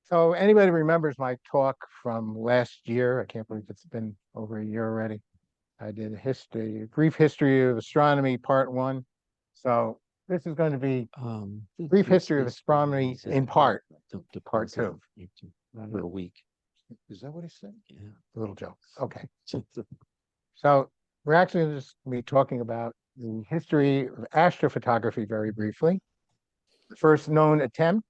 So anybody remembers my talk from last year? I can't believe it's been over a year already. I did a brief history of astronomy, part one. So this is going to be brief history of astronomy in part two. For a week. Is that what he said? Yeah. A little joke. Okay. So we're actually just going to be talking about the history of astrophotography very briefly. The first known attempt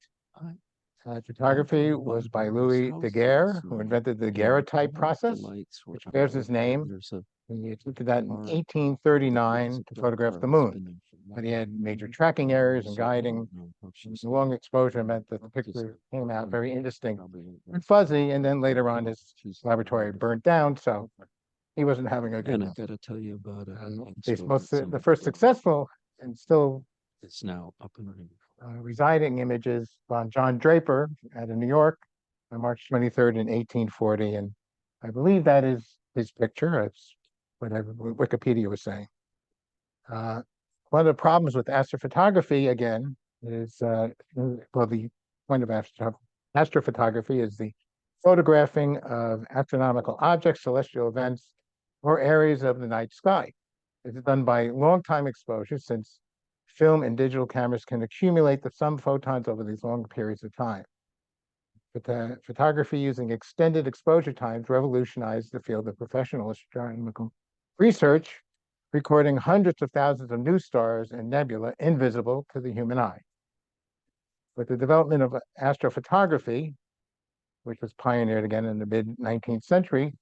at photography was by Louis Daguerre, who invented the daguerreotype process, which bears his name. He attempted that in 1839 to photograph the moon, but he had major tracking errors and guiding. The long exposure meant that the picture came out very indistinct and fuzzy, and then later on his laboratory burnt down, so he wasn't having a good And I time. got to tell you about The first successful and still it's now up and running. residing images on John Draper out of New York on March 23rd in 1840, and I believe that is his picture. It's whatever Wikipedia was saying. One of the problems with astrophotography, again, is well, the point of astrophotography is the photographing of astronomical objects, celestial events, or areas of the night sky. It's done by long time exposure, since film and digital cameras can accumulate the sum photons over these long periods of time. But photography using extended exposure times revolutionized the field of professional astronomical research, recording hundreds of thousands of new stars and nebula invisible to the human eye. With the development of astrophotography, which was pioneered again in the mid-19th century,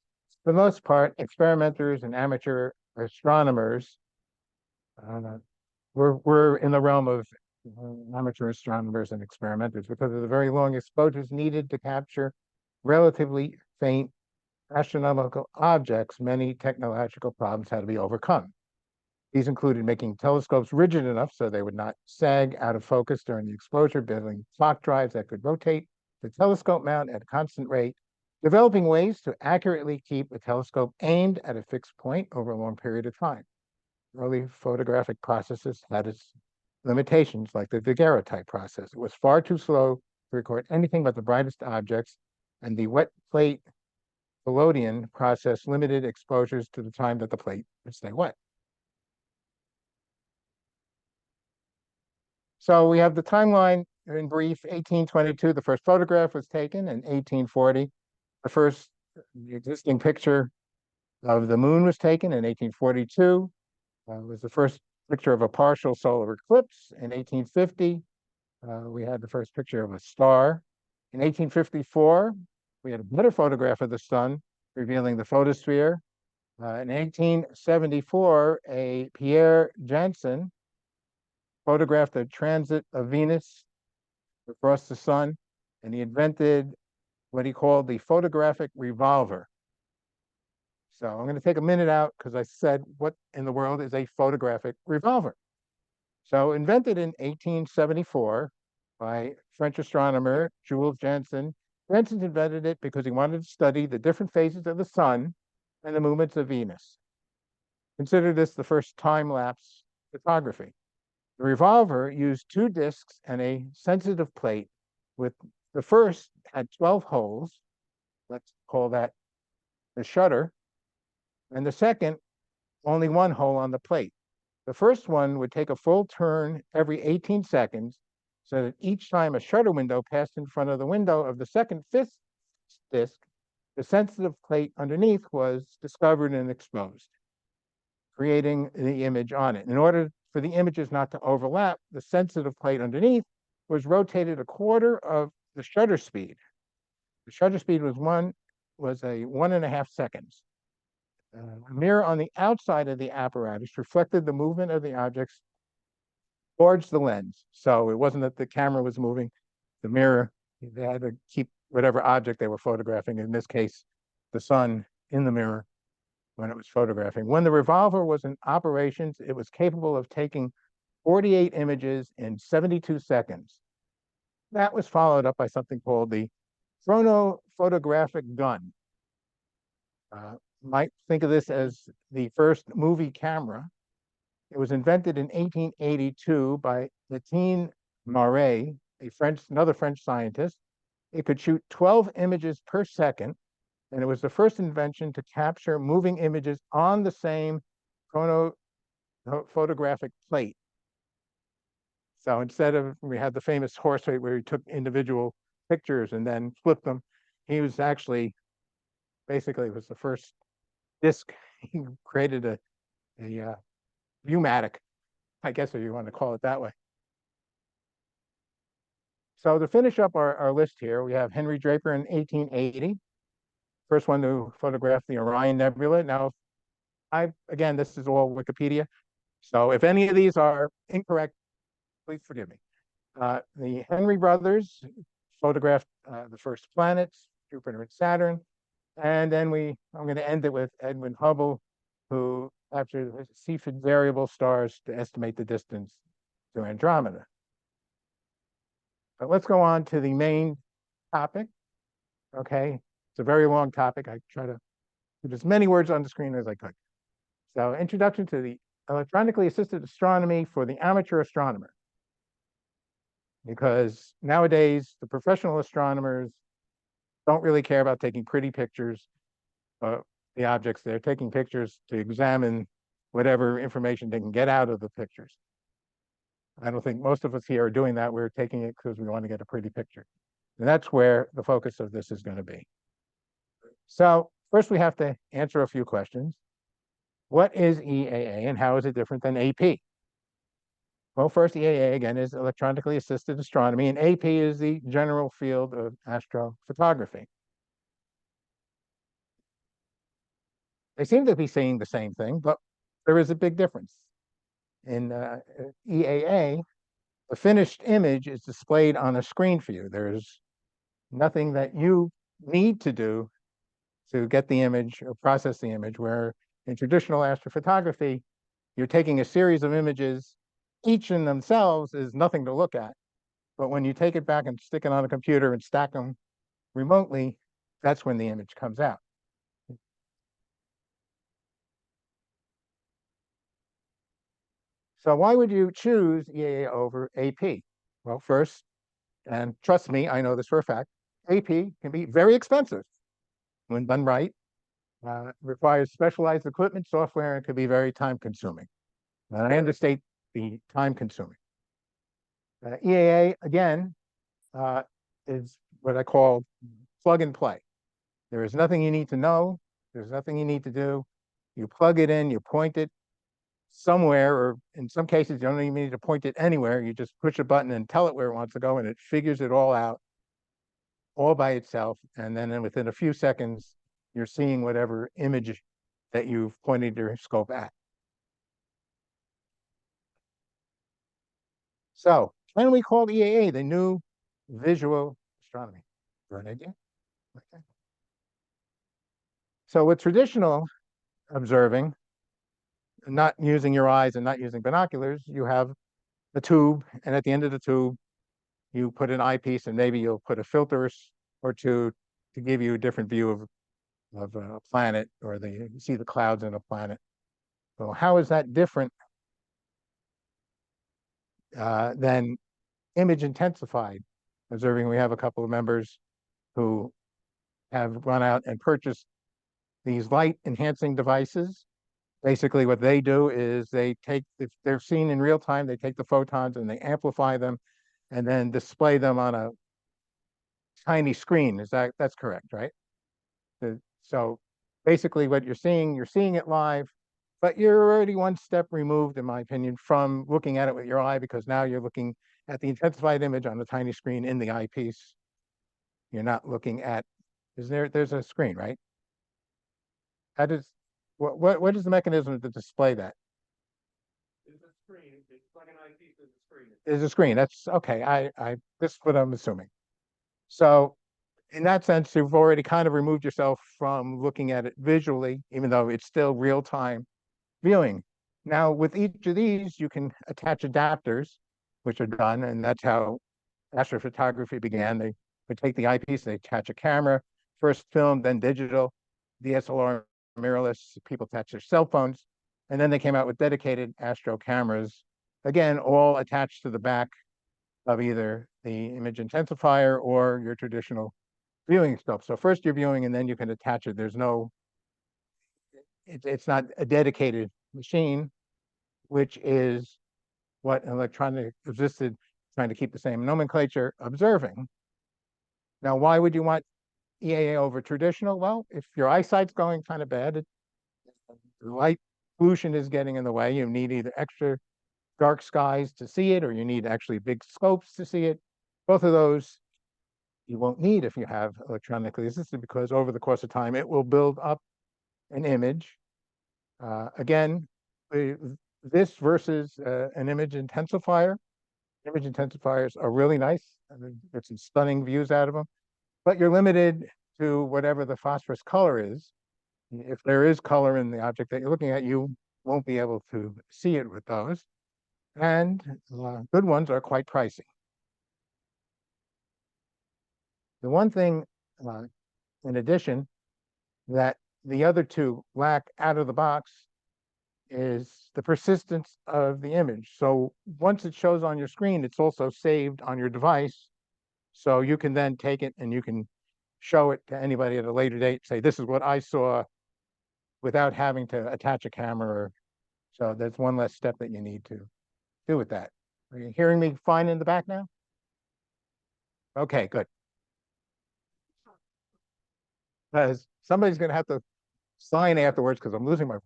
for the most part, experimenters and amateur astronomers were in the realm of amateur astronomers and experimenters because of the very long exposures needed to capture relatively faint astronomical objects. Many technological problems had to be overcome. These included making telescopes rigid enough so they would not sag out of focus during the exposure, building clock drives that could rotate the telescope mount at a constant rate, developing ways to accurately keep a telescope aimed at a fixed point over a long period of time. Early photographic processes had its limitations, like the daguerreotype process. It was far too slow to record anything but the brightest objects, and the wet plate collodion process limited exposures to the time that the plate would stay wet. So we have the timeline in brief. 1822, the first photograph was taken. In 1840, the existing picture of the moon was taken. In 1842, was the first picture of a partial solar eclipse. In 1850, we had the first picture of a star. In 1854, we had a better photograph of the sun, revealing the photosphere. In 1874, a Pierre Janssen photographed the transit of Venus across the sun, and he invented what he called the photographic revolver. So I'm going to take a minute out because I said, what in the world is a photographic revolver? So invented in 1874 by French astronomer Jules Janssen. Janssen invented it because he wanted to study the different phases of the sun and the movements of Venus. Consider this the first time-lapse photography. The revolver used two discs and a sensitive plate. With the first had 12 holes. Let's call that the shutter. And the second, only one hole on the plate. The first one would take a full turn every 18 seconds, so that each time a shutter window passed in front of the window of the second fifth disc, the sensitive plate underneath was discovered and exposed, creating the image on it. In order for the images not to overlap, the sensitive plate underneath was rotated a quarter of the shutter speed. The shutter speed was 1.5 seconds. A mirror on the outside of the apparatus reflected the movement of the objects towards the lens. So it wasn't that the camera was moving, the mirror, they had to keep whatever object they were photographing, in this case, the sun, in the mirror when it was photographing. When the revolver was in operations, it was capable of taking 48 images in 72 seconds. That was followed up by something called the chronophotographic gun. Might think of this as the first movie camera. It was invented in 1882 by Etienne Marey, another French scientist. It could shoot 12 images per second, and it was the first invention to capture moving images on the same chrono photographic plate. So instead of, we had the famous horse rate where he took individual pictures and then flipped them, he was actually basically was the first disc. He created a viewmatic, I guess if you want to call it that way. So to finish up our list here, we have Henry Draper in 1880, first one to photograph the Orion Nebula. Now, again, this is all Wikipedia. So if any of these are incorrect, please forgive me. The Henry brothers photographed the first planets, Jupiter and Saturn. And then I'm going to end it with Edwin Hubble, who captured Cepheid variable stars to estimate the distance to Andromeda. But let's go on to the main topic. Okay, it's a very long topic. I try to put as many words on the screen as I could. So, introduction to the electronically assisted astronomy for the amateur astronomer. Because nowadays, the professional astronomers don't really care about taking pretty pictures of the objects. They're taking pictures to examine whatever information they can get out of the pictures. I don't think most of us here are doing that. We're taking it because we want to get a pretty picture. And that's where the focus of this is going to be. So first we have to answer a few questions. What is E.A.A. and how is it different than A.P.? Well, first, E.A.A. again is electronically assisted astronomy, and A.P. is the general field of astrophotography. They seem to be saying the same thing, but there is a big difference. In E.A.A., the finished image is displayed on a screen for you. There's nothing that you need to do to get the image or process the image, where in traditional astrophotography, you're taking a series of images. Each in themselves is nothing to look at. But when you take it back and stick it on a computer and stack them remotely, that's when the image comes out. So why would you choose E.A.A. over A.P.? Well, first, and trust me, I know this for a fact, A.P. can be very expensive when done right. Requires specialized equipment, software, and could be very time consuming. And I understate the time consuming. E.A.A. again is what I call plug and play. There is nothing you need to know. There's nothing you need to do. You plug it in, you point it somewhere, or in some cases, you don't even need to point it anywhere. You just push a button and tell it where it wants to go, and it figures it all out all by itself. And then within a few seconds, you're seeing whatever image that you've pointed your scope at. So, can we call E.A.A. the new visual astronomy? For an idea? Okay. So, with traditional observing, not using your eyes and not using binoculars, you have a tube, and at the end of the tube, you put an eyepiece, and maybe you'll put a filter or two to give you a different view of a planet, or you see the clouds in a planet. So how is that different than image intensified observing? We have a couple of members who have gone out and purchased these light enhancing devices. Basically, what they do is they take, if they're seen in real time, they take the photons and they amplify them and then display them on a tiny screen. That's correct, right? So basically what you're seeing it live, but you're already one step removed, in my opinion, from looking at it with your eye, because now you're looking at the intensified image on the tiny screen in the eyepiece. You're not looking at, there's a screen, right? How does, what is the mechanism to display that? There's a screen. It's like an eyepiece, there's a screen. There's a screen. That's okay. This is what I'm assuming. So in that sense, you've already kind of removed yourself from looking at it visually, even though it's still real-time viewing. Now, with each of these, you can attach adapters, which are done, and that's how astrophotography began. They would take the eyepiece, they attach a camera, first film, then digital, DSLR, mirrorless, people attach their cell phones, and then they came out with dedicated astro cameras, again, all attached to the back of either the image intensifier or your traditional viewing scope. So first you're viewing and then you can attach it. There's no, it's not a dedicated machine, which is what electronic existed, trying to keep the same nomenclature, observing. Now, why would you want E.A.A. over traditional? Well, if your eyesight's going kind of bad, light pollution is getting in the way. You need either extra dark skies to see it, or you need actually big scopes to see it. Both of those you won't need if you have electronically assisted, because over the course of time, it will build up an image. Again, this versus an image intensifier. Image intensifiers are really nice. I mean, get some stunning views out of them, but you're limited to whatever the phosphorus color is. If there is color in the object that you're looking at, you won't be able to see it with those. And good ones are quite pricey. The one thing, in addition, that the other two lack out of the box is the persistence of the image. So once it shows on your screen, it's also saved on your device. So you can then take it and you can show it to anybody at a later date, say, this is what I saw, without having to attach a camera. So that's one less step that you need to do with that. Are you hearing me fine in the back now? Okay, good. Because somebody's going to have to sign afterwards because I'm losing my voice.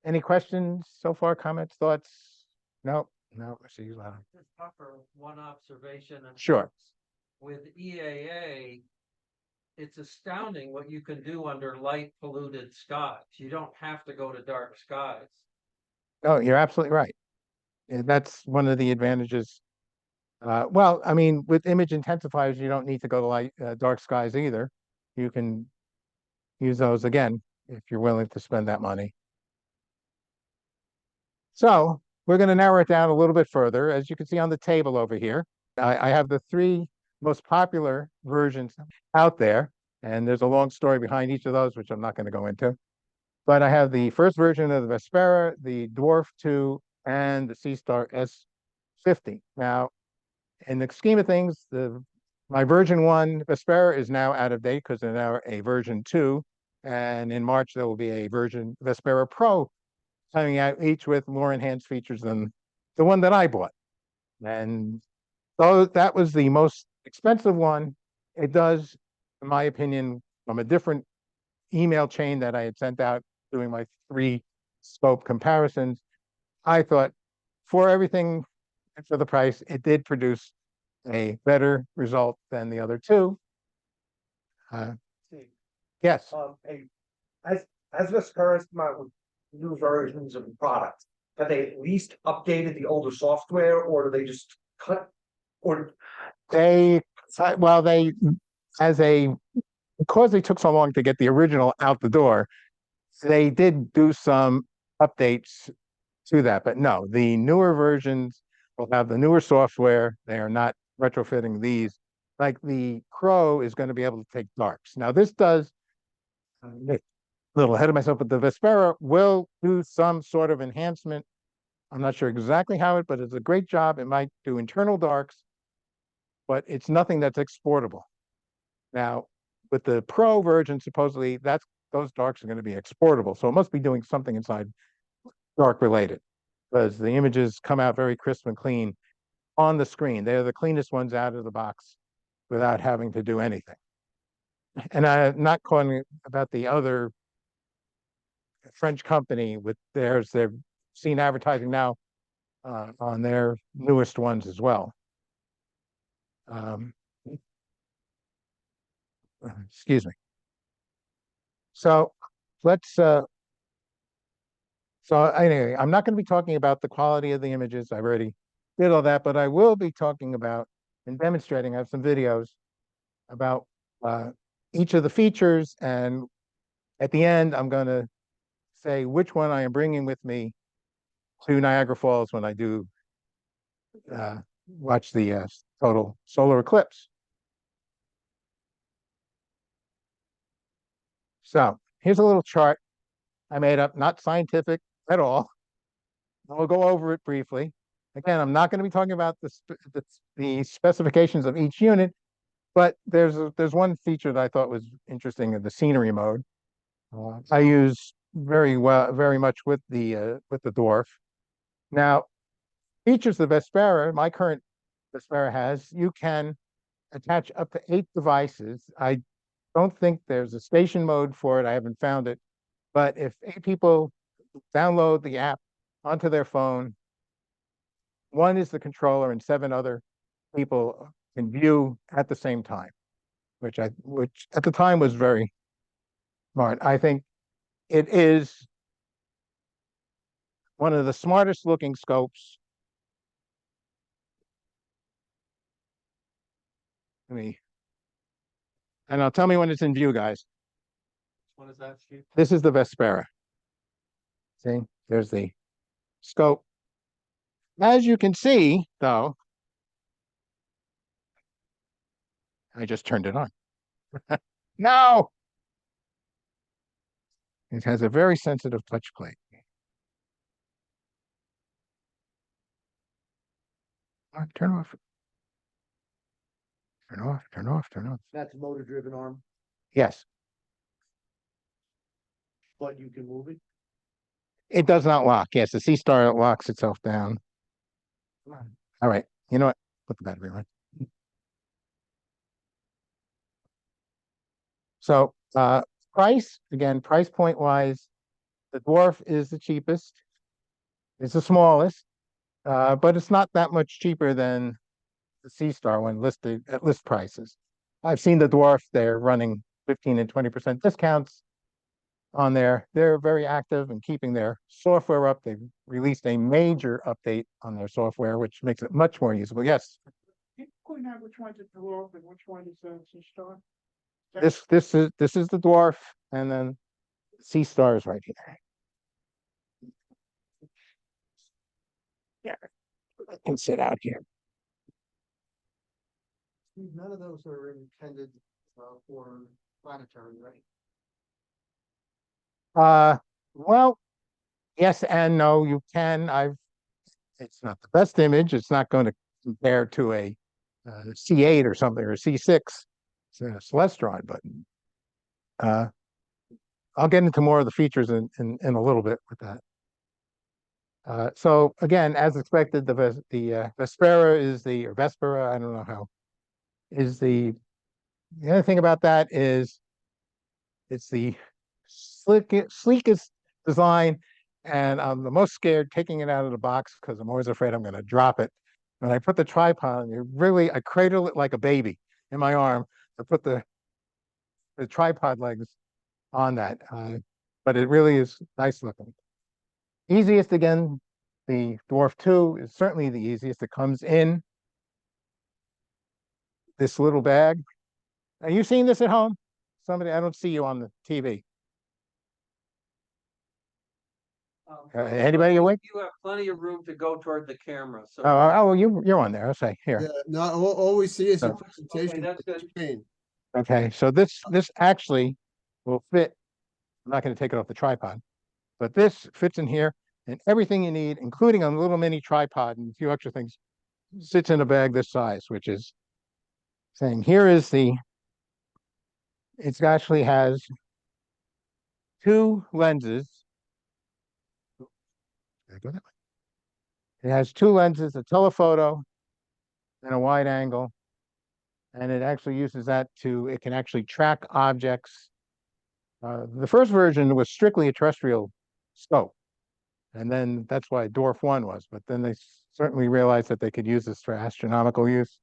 Any questions so far, comments, thoughts? No, no, she's loud. Just offer one observation. Sure. With E.A.A., it's astounding what you can do under light polluted skies. You don't have to go to dark skies. Oh, you're absolutely right. That's one of the advantages. Well, I mean, with image intensifiers, you don't need to go to dark skies either. You can use those again if you're willing to spend that money. So we're going to narrow it down a little bit further. As you can see on the table over here, I have the three most popular versions out there, and there's a long story behind each of those, which I'm not going to go into. But I have the first version of the Vespera, the Dwarf 2, and the Seastar S50. Now, in the scheme of things, my version 1 Vespera is now out of date because there's now a version 2. And in March, there will be a version Vespera Pro coming out, each with more enhanced features than the one that I bought. And so that was the most expensive one. It does, in my opinion, from a different email chain that I had sent out doing my 3 scope comparisons, I thought for everything and for the price, it did produce a better result than the other 2. Yes. Hey, as this current come out with new versions of the product, have they at least updated the older software, or do they just cut? Or Well, because they took so long to get the original out the door, they did do some updates to that. But no, the newer versions will have the newer software. They are not retrofitting these. Like the Crow is going to be able to take darks. Now, this does a little ahead of myself, but the Vespera will do some sort of enhancement. I'm not sure exactly how but it's a great job. It might do internal darks, but it's nothing that's exportable. Now, with the Pro version, supposedly those darks are going to be exportable. So it must be doing something inside dark related, because the images come out very crisp and clean on the screen. They're the cleanest ones out of the box without having to do anything. And I'm not calling about the other French company with theirs. They've seen advertising now on their newest ones as well. Excuse me. So let's so anyway, I'm not going to be talking about the quality of the images. I've already did all that, but I will be talking about and demonstrating. I have some videos about each of the features, and at the end, I'm going to say which one I am bringing with me to Niagara Falls when I do watch the total solar eclipse. So here's a little chart I made up, not scientific at all. We'll go over it briefly. Again, I'm not going to be talking about the specifications of each unit, but there's one feature that I thought was interesting in the scenery mode. I use very much with the dwarf. Now, features the Vespera, my current Vespera has, you can attach up to 8 devices. I don't think there's a station mode for it. I haven't found it. But if 8 people download the app onto their phone, one is the controller and 7 other people can view at the same time, which at the time was very smart. I think it is one of the smartest looking scopes. And I'll tell me when it's in view, guys. What is that, Steve? This is the Vespera. See, there's the scope. As you can see, though, I just turned it on. No! It has a very sensitive touch plate. Turn off. Turn off, turn off, turn off. That's motor driven arm, Yes, but you can move it. it does not lock. Yes, the C star locks itself down. All right, you know what? Put the battery on. So, price point wise, the dwarf is the cheapest. It's the smallest, but it's not that much cheaper than the C Star one listed at list prices. I've seen the dwarf, they're running 15 and 20% discounts on there. They're very active in keeping their software up. They've released a major update on their software, which makes it much more usable. Yes, Can you point out which one's a dwarf and which one is a C-star? this is the dwarf, and then C Star is right here. Yeah, I can sit out here. None of those are intended for planetary, right? Well, yes and no, you can. It's not the best image. It's not going to compare to a C8 or something or a C6. It's a Celestron, but I'll get into more of the features in a little bit with that. So again, as expected, the Vespera is or Vespera, I don't know how, is the other thing about that is it's the sleekest design, and I'm the most scared taking it out of the box because I'm always afraid I'm going to drop it. When I put the tripod on, I cradle it like a baby in my arm to put the tripod legs on that. But it really is nice looking. Easiest again, the Dwarf 2 is certainly the easiest. It comes in this little bag. Are you seeing this at home? Somebody, I don't see you on the TV. Anybody awake? You have plenty of room to go toward the camera, so. You're on there. I'll say here. Yeah, no, all we see is your So- presentation. that's good. Screen. Okay, so this actually will fit. I'm not going to take it off the tripod, but this fits in here, and everything you need, including a little mini tripod and a few extra things, sits in a bag this size, which is saying here is it actually has 2 lenses. Did I go that way? It has 2 lenses, a telephoto and a wide angle. And it actually uses that it can actually track objects. The first version was strictly a terrestrial scope. And then that's why Dwarf 1 was, but then they certainly realized that they could use this for astronomical use.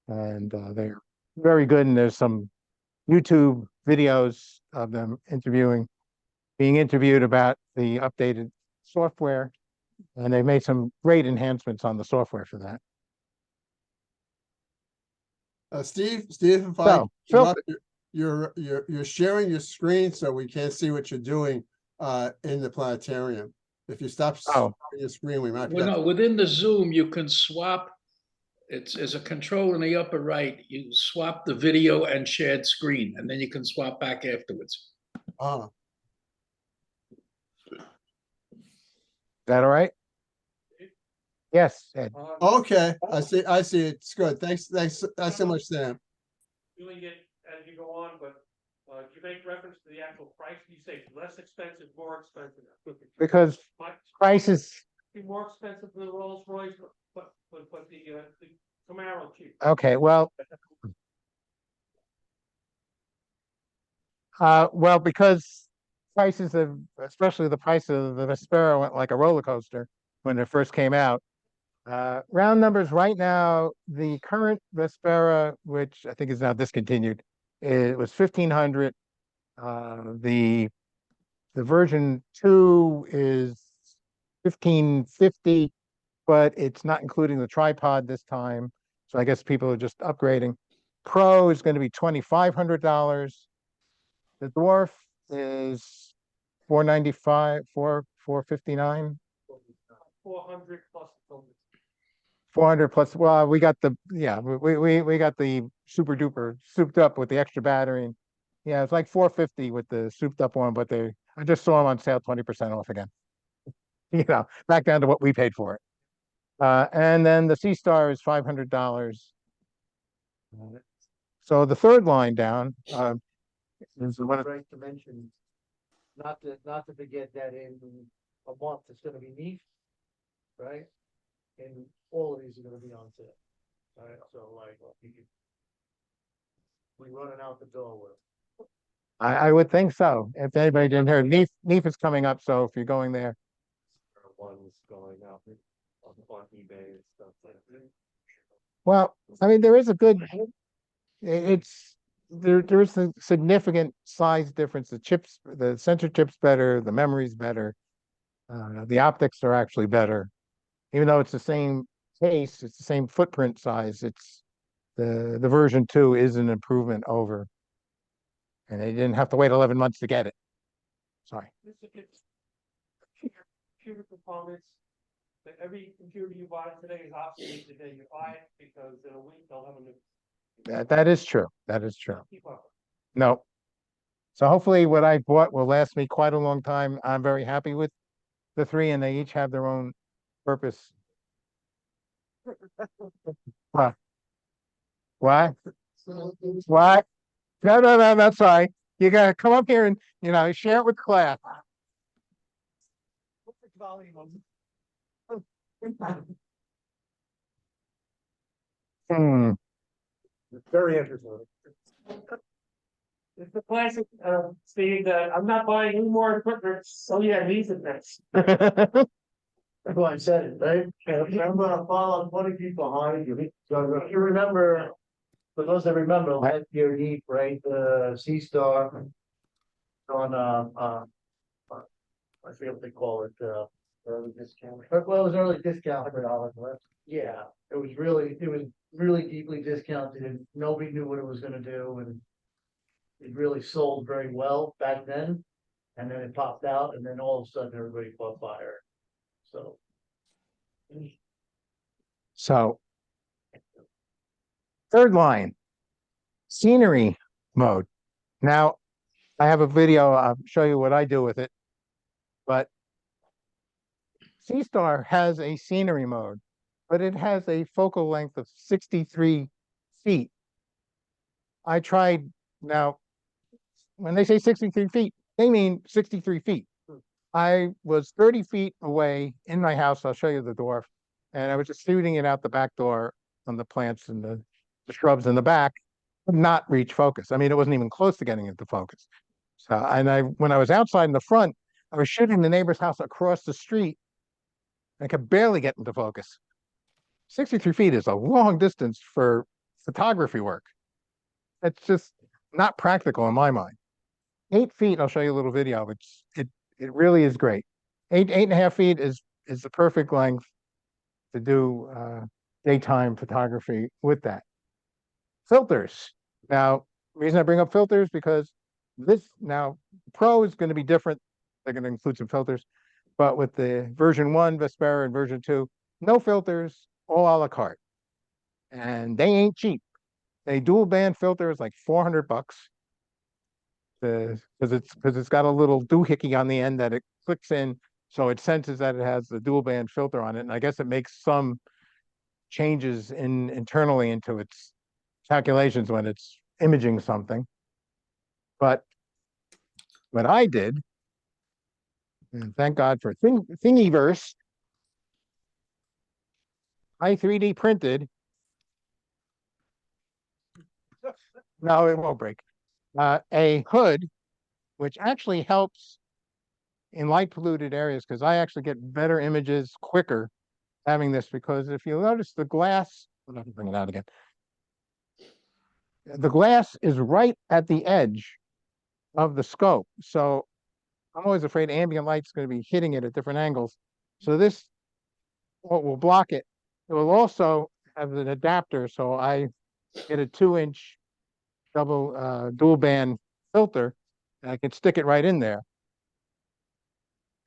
And they're very good. And there's some YouTube videos of them being interviewed about the updated software. And they made some great enhancements on the software for that. Steve, if I So, Phil, interrupt, you're sharing your screen, so we can't see what you're doing in the planetarium. If you stop sharing your screen, we might. Well, no, within the Zoom, you can swap. It's a control in the upper right. You swap the video and shared screen, and then you can swap back afterwards. Ah, is that all right? Yes, Ed. Okay, I see, it's good, thanks so much, Sam. Doing it as you go on, but you make reference to the actual price, you say less expensive, more expensive. Because Might prices, be more expensive than the Rolls Royce, but the Camaro cheap. okay, well, because prices of, especially the price of the Vespera went like a roller coaster when it first came out. Round numbers right now, the current Vespera, which I think is now discontinued, it was 1,500. The version 2 is 1,550, but it's not including the tripod this time. So I guess people are just upgrading. Pro is going to be $2,500. The dwarf is 495, 459, 400 plus. 400 plus. Well, we got the, yeah, we got the super duper souped up with the extra battery. And yeah, it's like 450 with the souped up one, but I just saw them on sale 20% off again. Back down to what we paid for it. And then the C Star is $500. So the third line down, is one of, Right to mention, not to forget that in a month, it's gonna be neat, right? And all of these are gonna be on sale, alright, so like, we running out the door with. I would think so. If anybody didn't hear, NEAF is coming up, so if you're going there. Ones going out on eBay and stuff like that. Well, I mean, there is a good, it's, there is a significant size difference. The chips, the sensor chip's better, the memory's better. The optics are actually better. Even though it's the same case, it's the same footprint size, it's the version 2 is an improvement over. And they didn't have to wait 11 months to get it. Sorry. It's computer components, that every computer you buy today is obsolete the day you buy it, because in a week they'll have a new. That is true. That is true. Keep up. No. So hopefully what I bought will last me quite a long time. I'm very happy with the three, and they each have their own purpose. What? What? What? No, that's fine. You gotta come up here and, share it with class. Hmm. Very interesting. It's the classic, Steve, that I'm not buying any more equipment, so yeah, these are next. That's why I said it, right? I'm gonna follow 20 feet behind you. So if you remember, for those that remember, last year, Heat, right, the C Star on, I forget what they call it, early discount. Well, it was early discount for dollars less. Yeah, it was really deeply discounted. Nobody knew what it was gonna do, and it really sold very well back then. And then it popped out, and then all of a sudden, everybody caught fire. So. So, third line, scenery mode. Now, I have a video. I'll show you what I do with it. But C-Star has a scenery mode, but it has a focal length of 63 feet. I tried, now, when they say 63 feet, they mean 63 feet. I was 30 feet away in my house. I'll show you the dwarf. And I was just shooting it out the back door on the plants and the shrubs in the back, could not reach focus. I mean, it wasn't even close to getting into focus. So, when I was outside in the front, I was shooting the neighbor's house across the street. I could barely get into focus. 63 feet is a long distance for photography work. It's just not practical in my mind. 8 feet, I'll show you a little video. It really is great. 8.5 feet is the perfect length to do daytime photography with that. Filters. Now, the reason I bring up filters because now Pro is going to be different. They're going to include some filters, but with the version 1 Vespera and version 2, no filters, all a la carte, and they ain't cheap. A dual band filter is like $400 because it's got a little doohickey on the end that it clicks in So it senses that it has the dual band filter on it, and I guess it makes some changes internally into its calculations when it's imaging something. But what I did, and thank God for Thingiverse, I 3D printed. No, it won't break. A hood, which actually helps in light polluted areas because I actually get better images quicker having this, because if you notice the glass, I'm not gonna bring it out again. The glass is right at the edge of the scope. So I'm always afraid ambient light's going to be hitting it at different angles. So this what will block it. It will also have an adapter. So I get a 2-inch dual band filter, and I can stick it right in there.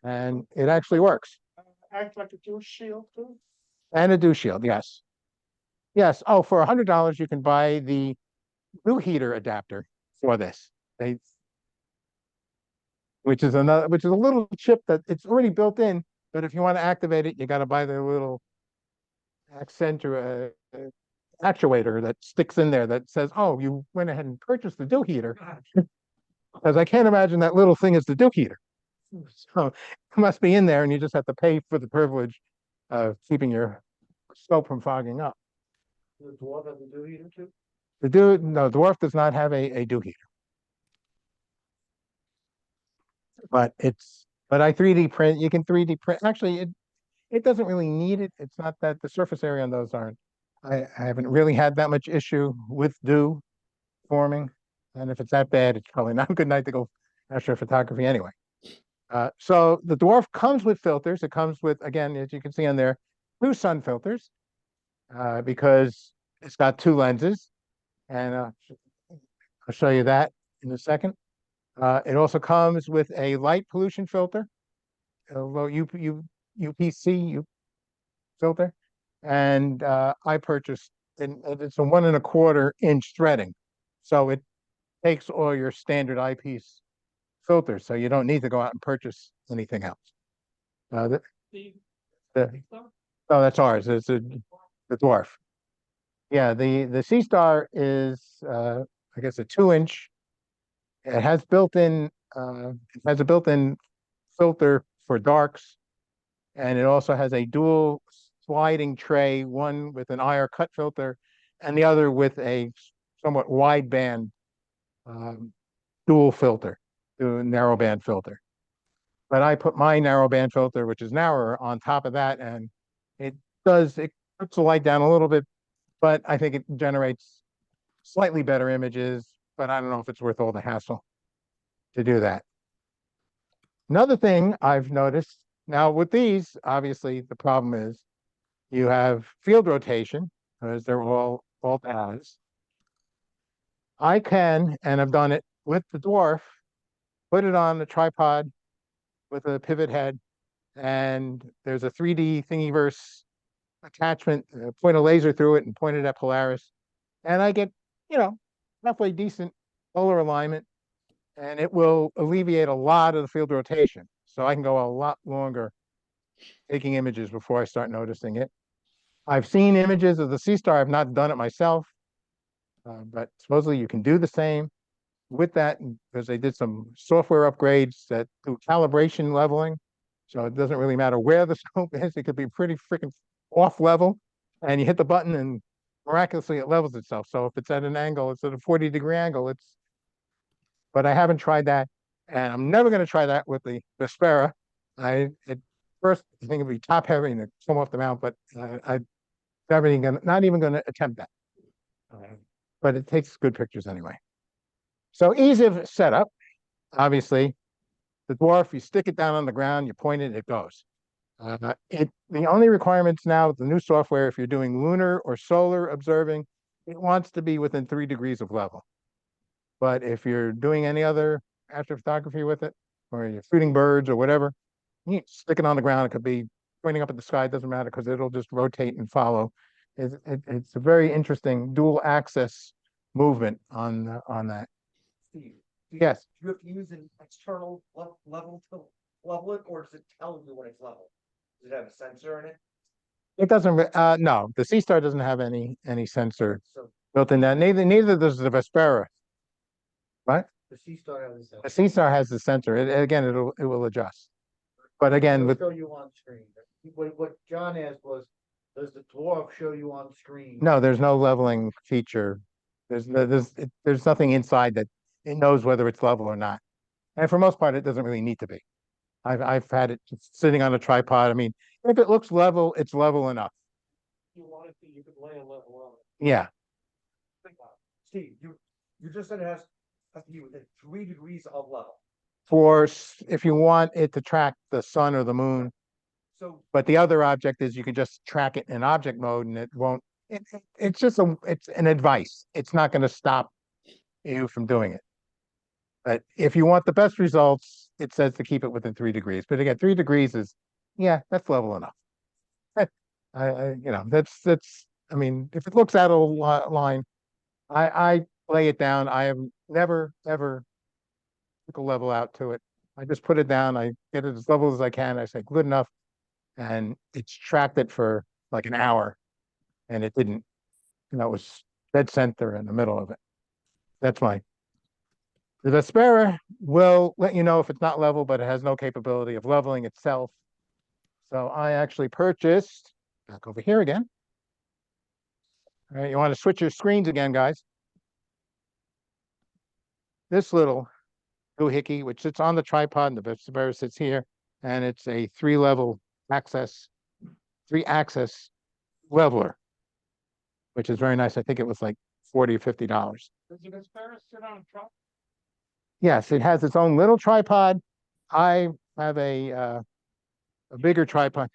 And it actually works. Act like a dual shield too. And a dew shield, yes. Yes. Oh, for $100, you can buy the dew heater adapter for this. Which is a little chip that it's already built in, but if you want to activate it, you got to buy the little accent or actuator that sticks in there that says, "Oh, you went ahead and purchased the dew heater," because I can't imagine that little thing is the dew heater. So it must be in there, and you just have to pay for the privilege of keeping your scope from fogging up. The dwarf has a dual heater too. No, dwarf does not have a dew heater, but I 3D print. You can 3D print. Actually, it doesn't really need it. It's not that the surface area on those aren't. I haven't really had that much issue with dew forming, and if it's that bad, it's probably not a good night to go astrophotography anyway. So the dwarf comes with filters. It comes with, again, as you can see on there, 2 sun filters, because it's got 2 lenses, and I'll show you that in a second. It also comes with a light pollution filter, a low UPC filter, and I purchased, and it's a 1.25-inch threading, so it takes all your standard eyepiece filters, so you don't need to go out and purchase anything else. The, the, oh, that's ours. It's the dwarf. Yeah, the Sea Star is I guess a 2-inch. It has a built-in filter for darks, and it also has a dual sliding tray, one with an IR cut filter, and the other with a somewhat wideband dual filter, narrowband filter. But I put my narrowband filter, which is narrower, on top of that, and it puts the light down a little bit, but I think it generates slightly better images, but I don't know if it's worth all the hassle to do that. Another thing I've noticed now with these, obviously the problem is you have field rotation because they're all as. I can, and I've done it with the dwarf, put it on the tripod with a pivot head, and there's a 3D Thingiverse attachment, point a laser through it and point it at Polaris, and I get, halfway decent polar alignment, and it will alleviate a lot of the field rotation. So I can go a lot longer taking images before I start noticing it. I've seen images of the Sea Star. I've not done it myself, but supposedly you can do the same with that, because they did some software upgrades that do calibration leveling. So it doesn't really matter where the scope is. It could be pretty freaking off level, and you hit the button and miraculously it levels itself. So if it's at an angle, it's at a 40-degree angle. But I haven't tried that, and I'm never going to try that with the Vespera. At first I think it'd be top heavy and come off the mount, but I'm not even going to attempt that. But it takes good pictures anyway. So ease of setup. Obviously, the dwarf, you stick it down on the ground, you point it, it goes. The only requirements now with the new software, if you're doing lunar or solar observing, it wants to be within 3 degrees of level. But if you're doing any other astrophotography with it, or you're shooting birds or whatever, you can stick it on the ground. It could be pointing up at the sky, it doesn't matter, because it'll just rotate and follow. It's a very interesting dual axis movement on that. Steve, Yes. do you have to use an external level to level it, or does it tell you when it's level? Does it have a sensor in it? It doesn't, no, the Sea Star doesn't have any sensor So built in that. Neither does the Vespera. Right? The C Star has The Sea Star has the sensor. Again, it will adjust. But again, It'll with show you on screen. What John asked was, does the dwarf show you on screen? no, there's no leveling feature. There's nothing inside that it knows whether it's level or not. And for most part, it doesn't really need to be. I've had it sitting on a tripod. I mean, if it looks level, it's level enough. You want it to, you could lay a level on it. Yeah. Think about Steve, you just said it has to be within 3 degrees of level. If you want it to track the sun or the moon, So but the other object is you can just track it in object mode and it won't. It's just it's an advice. It's not going to stop you from doing it. But if you want the best results, it says to keep it within 3 degrees. But again, 3 degrees is, yeah, that's level enough. That's. I mean, if it looks out of line, I lay it down. I have never ever took a level out to it. I just put it down. I get it as level as I can. I say good enough, and it's tracked it for like an hour, and it didn't. It was dead center in the middle of it. That's my. The Vespera will let you know if it's not level, but it has no capability of leveling itself. So I actually purchased, back over here again. All right, you want to switch your screens again, guys. This little doohickey, which sits on the tripod, and the Vespera sits here, and it's a three-axis leveler, which is very nice. I think it was like $40 or $50. Does the Vespera sit on a truck? Yes, it has its own little tripod. I have a bigger tripod.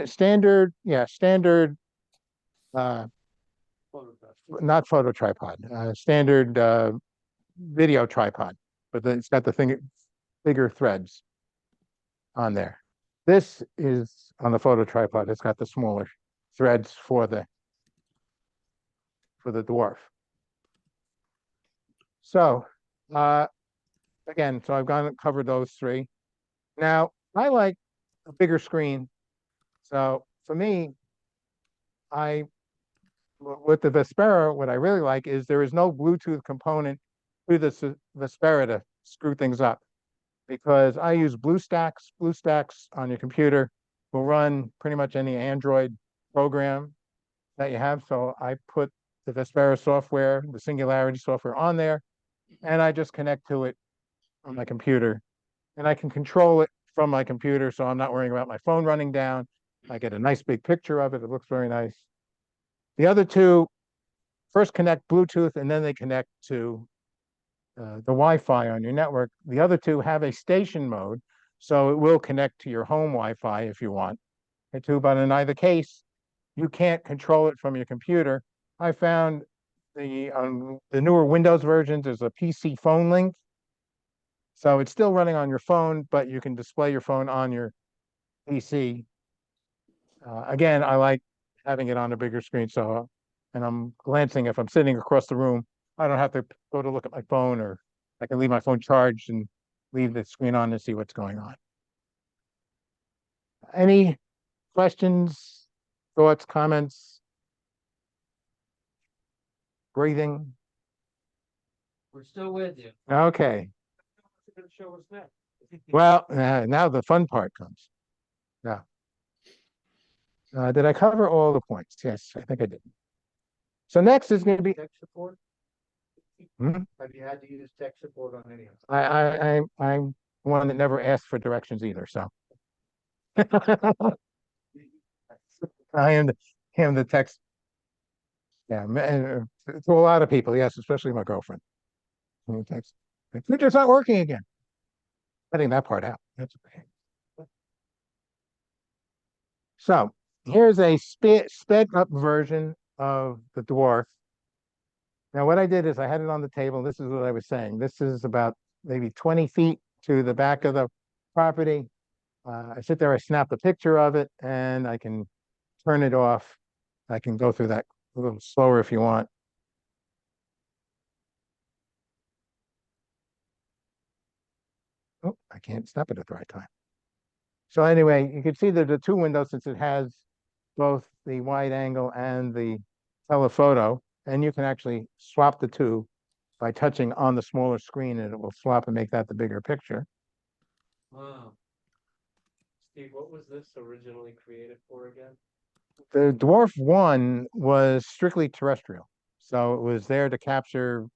Standard, yeah, standard, not photo tripod, standard video tripod, but then it's got the bigger threads on there. This is on the photo tripod. It's got the smaller threads for the dwarf. So, again, so I've gone and covered those three. Now, I like a bigger screen. So for me, with the Vespera, what I really like is there is no Bluetooth component to the Vespera to screw things up, because I use BlueStacks. BlueStacks on your computer will run pretty much any Android program that you have. So I put the Vespera software, the Singularity software on there, and I just connect to it on my computer, and I can control it from my computer. So I'm not worrying about my phone running down. I get a nice big picture of it. It looks very nice. The other two first connect Bluetooth, and then they connect to the Wi-Fi on your network. The other two have a station mode, so it will connect to your home Wi-Fi if you want it to, but in either case, you can't control it from your computer. I found the newer Windows versions, there's a PC phone link. So it's still running on your phone, but you can display your phone on your PC. Again, I like having it on a bigger screen. So, and I'm glancing, if I'm sitting across the room, I don't have to go to look at my phone, or I can leave my phone charged and leave the screen on to see what's going on. Any questions, thoughts, comments? Breathing? We're still with you. Okay. What's it gonna show us next? Well, now the fun part comes. Now, did I cover all the points? Yes, I think I did. So next is going to be, Tech support? Hmm? Have you had to use tech support on any of them? I'm one that never asked for directions either, so. I am the text. Yeah, to a lot of people, yes, especially my girlfriend. Text, computer's not working again. Cutting that part out. That's okay. So here's a sped up version of the dwarf. Now, what I did is I had it on the table. This is what I was saying. This is about maybe 20 feet to the back of the property. I sit there, I snap a picture of it, and I can turn it off. I can go through that a little slower if you want. Oh, I I can't stop it at the right time. So anyway, you can see that the two windows, since it has both the wide angle and the telephoto, and you can actually swap the two by touching on the smaller screen, and it will swap and make that the bigger picture. Wow. Steve, what was this originally created for again? The Dwarf 1 was strictly terrestrial. So it was there to capture,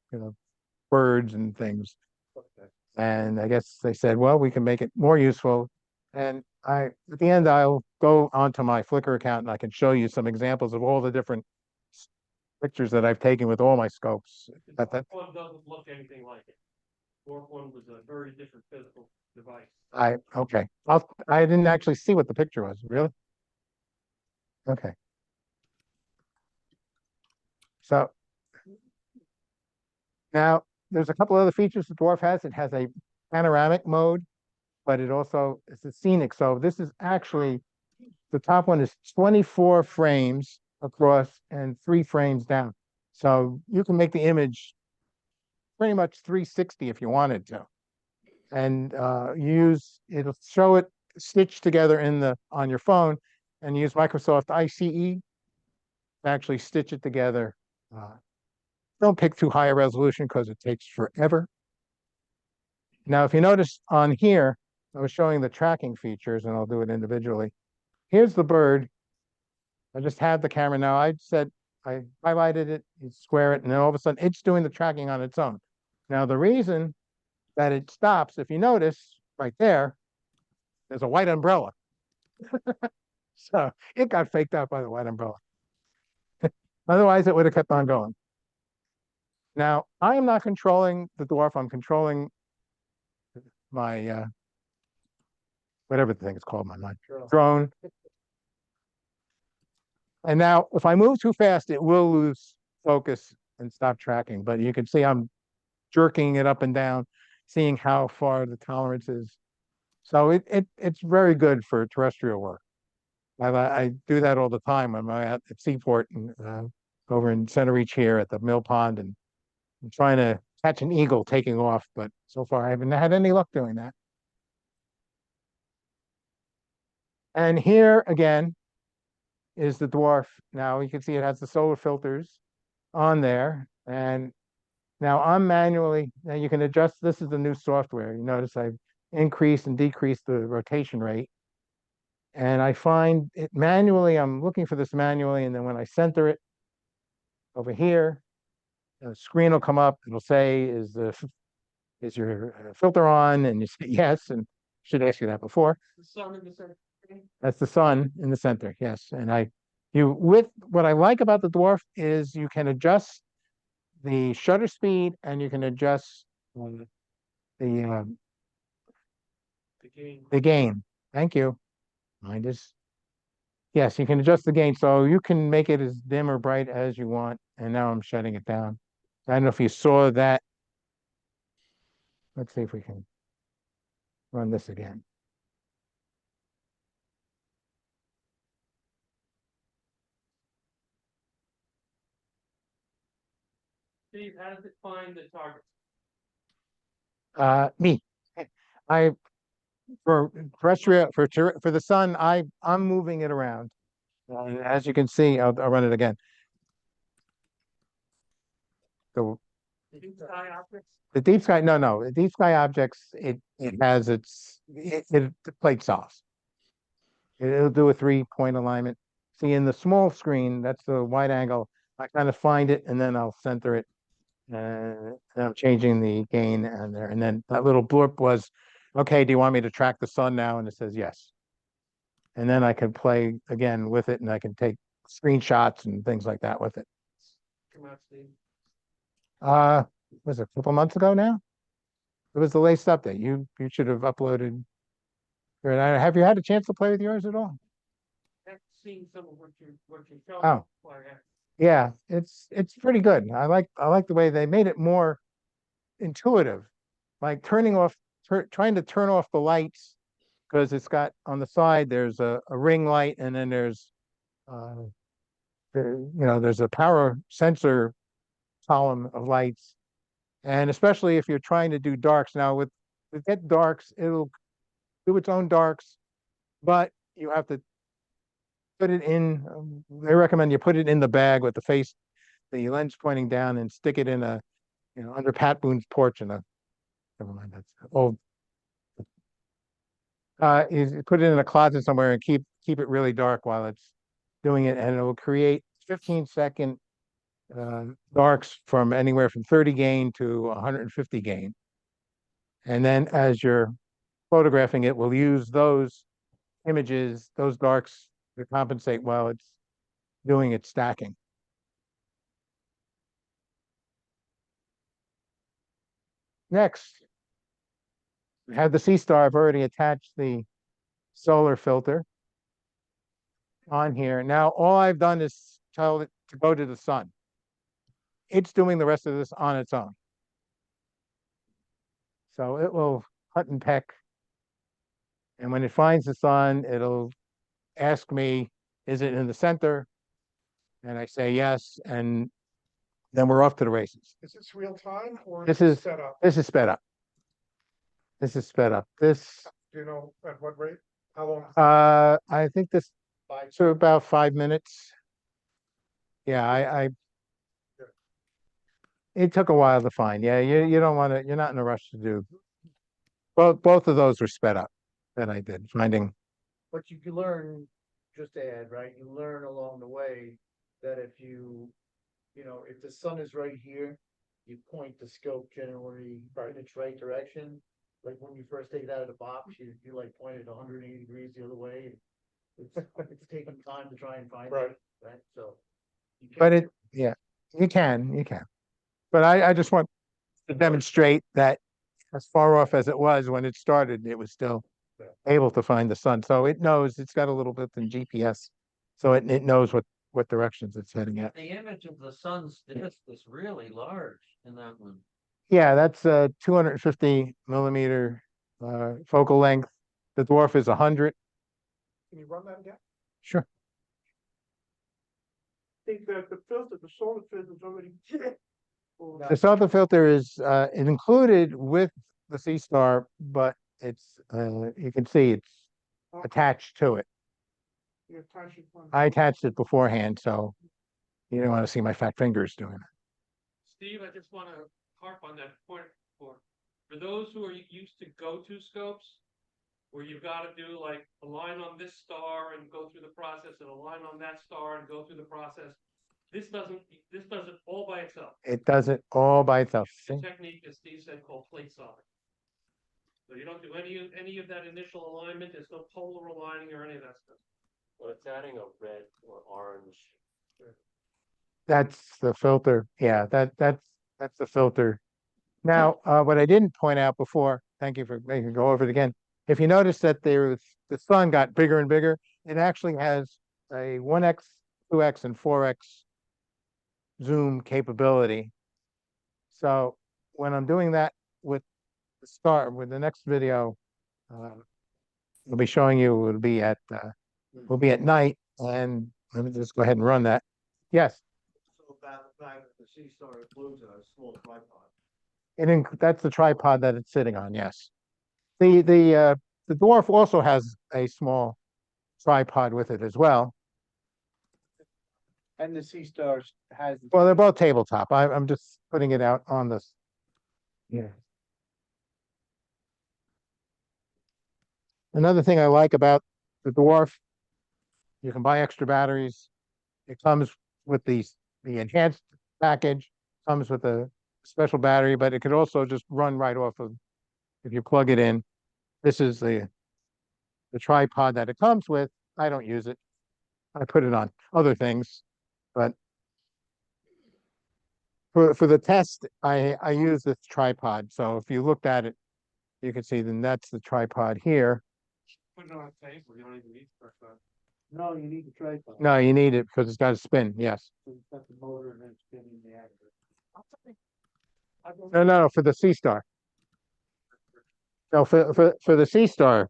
birds and things. Okay. And I guess they said, well, we can make it more useful. And at the end, I'll go onto my Flickr account and I can show you some examples of all the different pictures that I've taken with all my scopes. The Dwarf one doesn't look anything like it. Dwarf one was a very different physical device. Okay. I didn't actually see what the picture was, really? Okay. So now there's a couple other features the Dwarf has. It has a panoramic mode, but it also is a scenic. So this is actually, the top one is 24 frames across and 3 frames down. So you can make the image pretty much 360 if you wanted to. And it'll show it stitched together on your phone, and use Microsoft ICE to actually stitch it together. Don't pick too high a resolution because it takes forever. Now, if you notice on here, I was showing the tracking features, and I'll do it individually. Here's the bird. I just have the camera now. I highlighted it, you square it, and then all of a sudden it's doing the tracking on its own. Now, the reason that it stops, if you notice right there, there's a white umbrella. So it got faked out by the white umbrella. Otherwise, it would have kept on going. Now, I am not controlling the Dwarf. I'm controlling my, whatever the thing is called, my drone. And now, if I move too fast, it will lose focus and stop tracking. But you can see I'm jerking it up and down, seeing how far the tolerance is. So it's very good for terrestrial work. I do that all the time when I'm at Seaport and over in Center Reach here at the Mill Pond, and I'm trying to catch an eagle taking off, but so far I haven't had any luck doing that. And here again is the Dwarf. Now you can see it has the solar filters on there. And now now you can adjust, this is the new software. You notice I've increased and decreased the rotation rate. And I find it manually, I'm looking for this manually, and then when I center it over here, the screen will come up, it'll say, is your filter on? And you say yes, and should ask you that before. The sun in the center. That's the sun in the center, yes. And what I like about the Dwarf is you can adjust the shutter speed, and you can adjust the gain. Thank you. Yes, you can adjust the gain, so you can make it as dim or bright as you want. And now I'm shutting it down. I don't know if you saw that. Let's see if we can run this again. Steve, how does it find the target? Me. For terrestrial, for the sun, I'm moving it around. As you can see, I'll run it again. The Deep sky objects? The deep sky, no, the deep sky objects, it has it plate solves. It'll do a 3-point alignment. See, in the small screen, that's the wide angle. I kind of find it, and then I'll center it. And I'm changing the gain and there. And then that little blurb was, okay, do you want me to track the sun now? And it says yes. And then I can play again with it, and I can take screenshots and things like that with it. Come out, Steve. Was it a couple months ago now? It was the latest update. You should have uploaded. Have you had a chance to play with yours at all? I've seen some of what you showed. Oh. Yeah, it's pretty good. I like the way they made it more intuitive, like trying to turn off the lights, because it's got on the side there's a ring light, and then there's there's a power sensor column of lights. And especially if you're trying to do darks now with to get darks, it'll do its own darks, but you have to put it in, they recommend you put it in the bag with the face, the lens pointing down, and stick it in a, under Pat Boone's porch in a, never mind, that's old. You put it in a closet somewhere and keep it really dark while it's doing it, and it will create 15-second darks from anywhere from 30 gain to 150 gain. And then as you're photographing it, we'll use those images, those darks, to compensate while it's doing its stacking. Next, we have the sea star. I've already attached the solar filter on here. Now, all I've done is tell it to go to the sun. It's doing the rest of this on its own. So it will hunt and peck. And when it finds the sun, it'll ask me, is it in the center? And I say yes, and then we're off to the races. Is this real time or This is it is set up? this is sped up. This is sped up. This Do you know at what rate? How long? I think this to about 5 minutes. Yeah, it took a while to find. Yeah, you don't want to, you're not in a rush to do. Both of those were sped up that I did, finding. But you can learn, just to add, right, you learn along the way that if if the sun is right here, you point the scope generally in its right direction. Like when you first take it out of the box, you like point it 180 degrees the other way. It's taking time to try and find it, Right. right? So. But yeah, you can. But I just want to demonstrate that as far off as it was when it started, it was still able to find the sun. So it knows it's got a little bit in GPS. So it knows what directions it's heading at. The image of the sun's disk is really large in that one. Yeah, that's a 250 millimeter focal length. The dwarf is 100. Can you run that again? Sure. I think that the solar filter is already. The solar filter is included with the sea star, but it's you can see it's attached to it. I attached it beforehand, so you don't want to see my fat fingers doing it. Steve, I just want to harp on that point for those who are used to go-to scopes, where you've got to do like a line on this star and go through the process, and a line on that star and go through the process. This does it all by itself. It does it all by itself. The See? technique, as Steve said, called plate solving. So you don't do any of that initial alignment. There's no polar aligning or any of that stuff. Well, it's adding a red or orange. That's the filter. Yeah, that's the filter. Now, what I didn't point out before, thank you for making me go over it again. If you notice that the sun got bigger and bigger, it actually has a 1x, 2x, and 4x zoom capability. So when I'm doing that with the next video, we'll be showing you will be at night, and let me just go ahead and run that. Yes. So about the fact that the sea star includes a small tripod. That's the tripod that it's sitting on. Yes. The dwarf also has a small tripod with it as well. And the sea stars has. Well, they're both tabletop. I'm just putting it out on this. Yeah. Another thing I like about the dwarf, you can buy extra batteries. It comes with the enhanced package, comes with a special battery, but it could also just run right off of, if you plug it in. This is the tripod that it comes with. I don't use it. I put it on other things, but for the test, I use this tripod. So if you looked at it, you can see then that's the tripod here. Put it on a table. You don't even need to. No, you need the tripod. No, you need it because it's got to spin. Yes. So it's got the motor and then it's spinning the aggregate. No, for the Sea Star. No, for the Sea Star,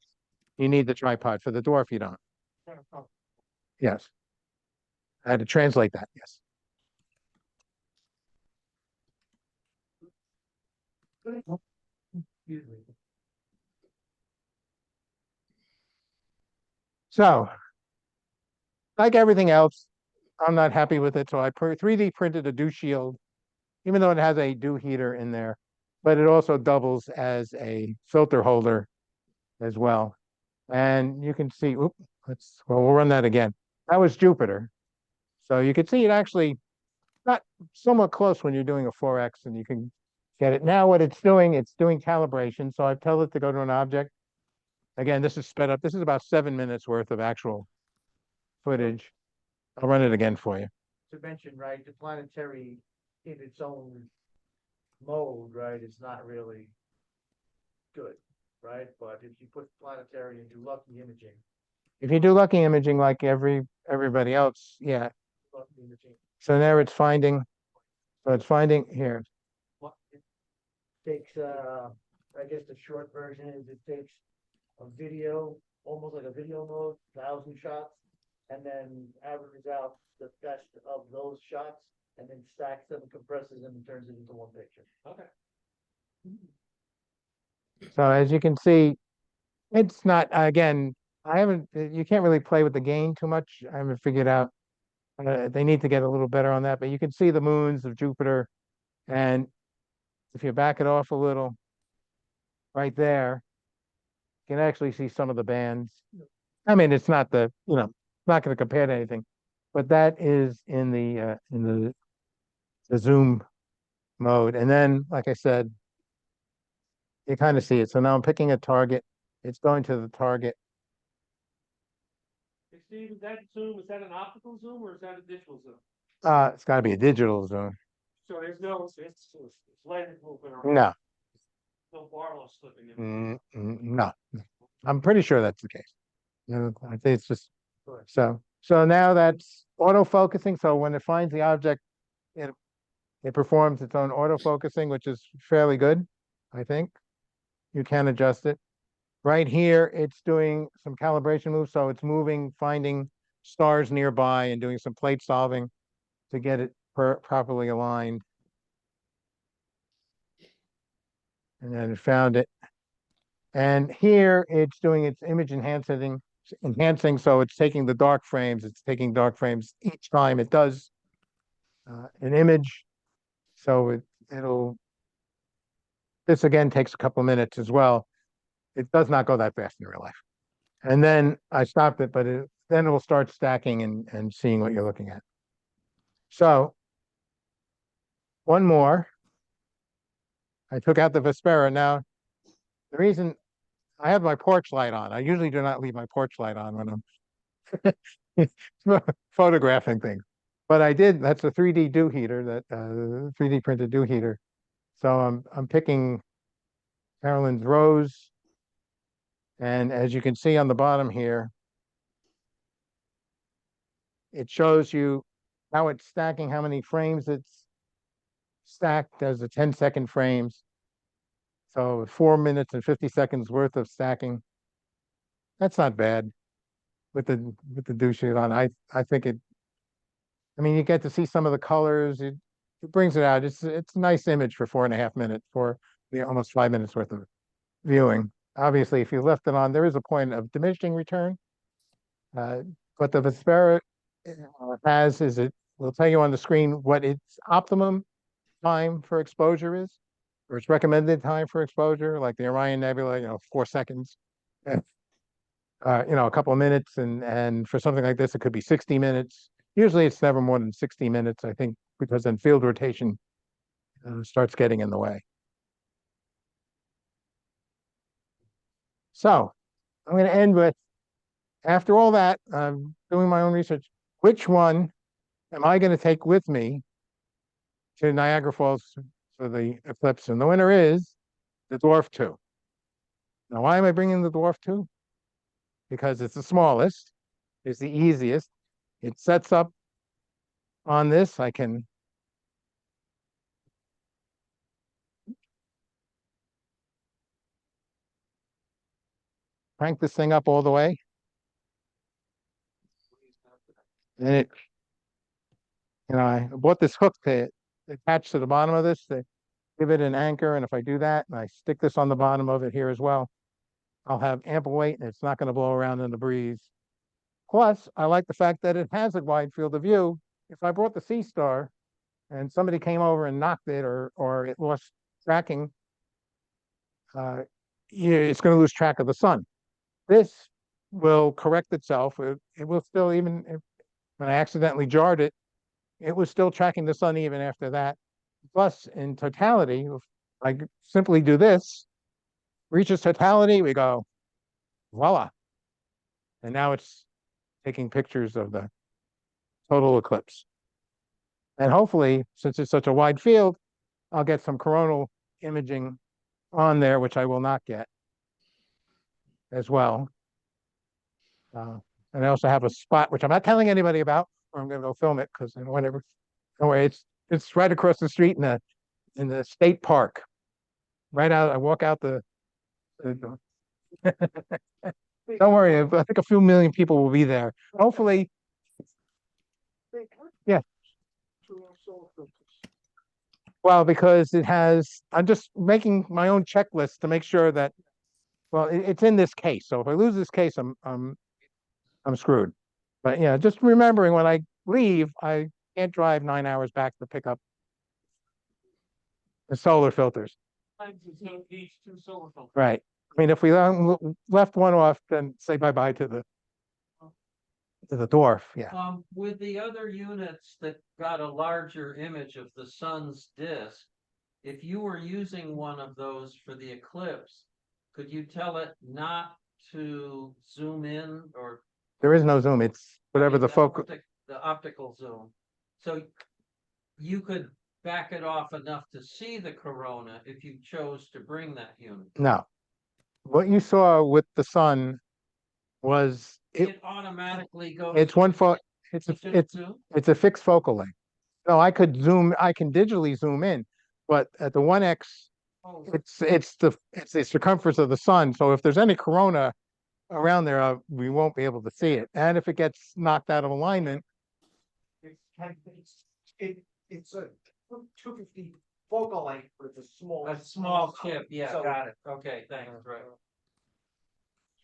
you need the tripod. For the dwarf, you don't. Yes. I had to translate that. Yes. Excuse me. So, like everything else, I'm not happy with it. So I 3D printed a dew shield, even though it has a dew heater in there, but it also doubles as a filter holder as well. And you can see, we'll run that again. That was Jupiter. So you can see it actually not somewhat close when you're doing a 4X and you can get it. Now what it's doing calibration. So I tell it to go to an object. Again, this is sped up. This is about 7 minutes worth of actual footage. I'll run it again for you. To mention, right, the planetary in its own mode, right, is not really good, right? But if you put planetary and do lucky imaging, If you do lucky imaging like everybody else, yeah. lucky imaging, So there it's finding. So it's finding here. what it takes, I guess the short version is it takes a video, almost like a video mode, 1,000 shots, and then averages out the best of those shots, and then stacks them, compresses them, and turns it into one picture. Okay. So as you can see, it's not, again, you can't really play with the gain too much. I haven't figured out. They need to get a little better on that, but you can see the moons of Jupiter. And if you back it off a little, right there, you can actually see some of the bands. I mean, it's not not going to compare to anything, but that is in the zoom mode. And then, like I said, you kind of see it. So now I'm picking a target. It's going to the target. Hey, Steve, is that zoom, is that an optical zoom or is that a digital zoom? It's got to be a digital zoom. So there's no, it's lens moving around, No, no Barlow slipping in. no, I'm pretty sure that's the case. I think it's just so now that's auto-focusing. So when it finds the object, it performs its own auto-focusing, which is fairly good, I think. You can adjust it. Right here, it's doing some calibration moves. So it's moving, finding stars nearby and doing some plate solving to get it properly aligned. And then it found it. And here it's doing its image enhancing. So it's taking the dark frames. It's taking dark frames each time it does an image. So this again takes a couple of minutes as well. It does not go that fast in real life. And then I stopped it, but then it will start stacking and seeing what you're looking at. So one more. I took out the Vespera. Now, the reason I have my porch light on, I usually do not leave my porch light on when I'm photographing things. But I did, that's a 3D dew heater, that 3D printed dew heater. So I'm picking Carolyn's Rose. And as you can see on the bottom here, it shows you how it's stacking, how many frames it's stacked as the 10-second frames. So 4 minutes and 50 seconds worth of stacking. That's not bad with the dew sheet on. I think I mean, you get to see some of the colors. It brings it out. It's a nice image for 4.5 minutes, for the almost 5 minutes worth of viewing. Obviously, if you left it on, there is a point of diminishing return. What the Vespera has is it will tell you on the screen what its optimum time for exposure is, or its recommended time for exposure, like the Orion Nebula, 4 seconds. A couple of minutes, and for something like this, it could be 60 minutes. Usually it's never more than 60 minutes, I think, because then field rotation starts getting in the way. So I'm going to end with, after all that, I'm doing my own research. Which one am I going to take with me to Niagara Falls for the eclipse? And the winner is the Dwarf 2. Now, why am I bringing the Dwarf 2? Because it's the smallest, it's the easiest. It sets up on this. I can crank this thing up all the way. And I bought this hook to attach to the bottom of this to give it an anchor. And if I do that and I stick this on the bottom of it here as well, I'll have ample weight and it's not going to blow around in the breeze. Plus, I like the fact that it has a wide field of view. If I brought the Sea Star and somebody came over and knocked it, or it lost tracking, it's going to lose track of the sun. This will correct itself. It will still, even if, when I accidentally jarred it, it was still tracking the sun even after that. Plus, in totality, if I simply do this, reaches totality, we go, voila. And now it's taking pictures of the total eclipse. And hopefully, since it's such a wide field, I'll get some coronal imaging on there, which I will not get as well. And I also have a spot, which I'm not telling anybody about, or I'm going to go film it because whatever. Anyway, it's right across the street in the state park. Right out, I walk out the don't worry, I think a few million people will be there. Hopefully, yeah. Well, because I'm just making my own checklist to make sure that, well, it's in this case. So if I lose this case, I'm screwed. But yeah, just remembering when I leave, I can't drive 9 hours back to pick up the solar filters. These two solar filters. Right. I mean, if we left one off, then say bye-bye to the dwarf. Yeah. With the other units that got a larger image of the sun's disk, if you were using one of those for the eclipse, could you tell it not to zoom in, or There is no zoom. It's whatever the focus. the optical zoom? So you could back it off enough to see the corona if you chose to bring that unit. No. What you saw with the sun was It automatically goes. it's one foot. It's zoom? it's a fixed focal length. No, I can digitally zoom in, but at the 1x, Oh, it's the circumference of the sun. So if there's any corona around there, we won't be able to see it. And if it gets knocked out of alignment, It's a 250 focal length, but it's a small chip, yeah, So- got it. Okay, thanks, right.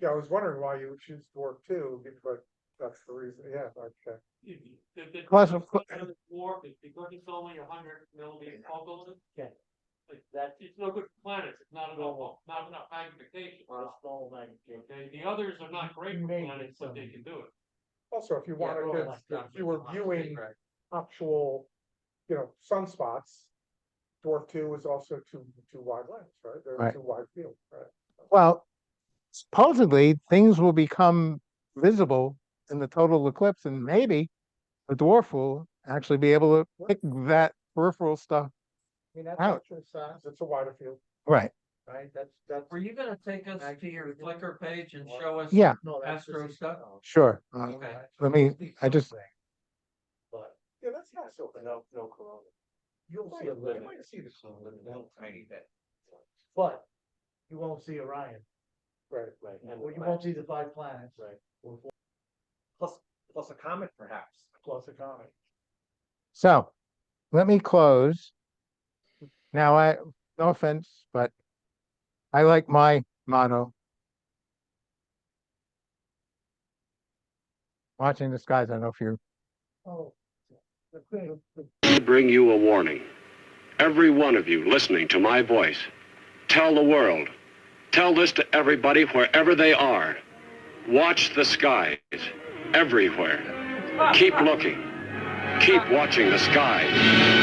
Yeah, I was wondering why you would choose dwarf two, but that's the reason, yeah, okay. The Plus, dwarf is because it's only 100mm focal length. Yeah. Like that, it's no good for planets, it's not enough magnification. Or a small magnification. Okay, the others are not great for Maybe planets, but they some. can do it. Also, if you wanted well, to, that's if not you were really viewing right. actual, sunspots, dwarf two is also too wide lens, right? They're Right. too wide field, right? well, supposedly things will become visible in the total eclipse, and maybe the dwarf will actually be able to pick that peripheral stuff. I mean, that's Out. exercise, it's a wider field, Right. right? That's. Were you gonna take us to your Flickr page and show us? Yeah. No, that's Astro the stuff? Sure. Okay. Let me. I just. But Yeah, that's not so. No corona. you'll see a You little, might see the sun, little tiny bit. but you won't see Orion. Right. Right. Well, you won't see the 5 planets. Right. Or 4 plus a comet perhaps. plus a comet. So, let me close. Now, no offense, but I like my motto. Watching the skies. I don't know if you. Oh. I bring you a warning. Every one of you listening to my voice, tell the world. Tell this to everybody wherever they are. Watch the skies everywhere. Keep looking. Keep watching the skies.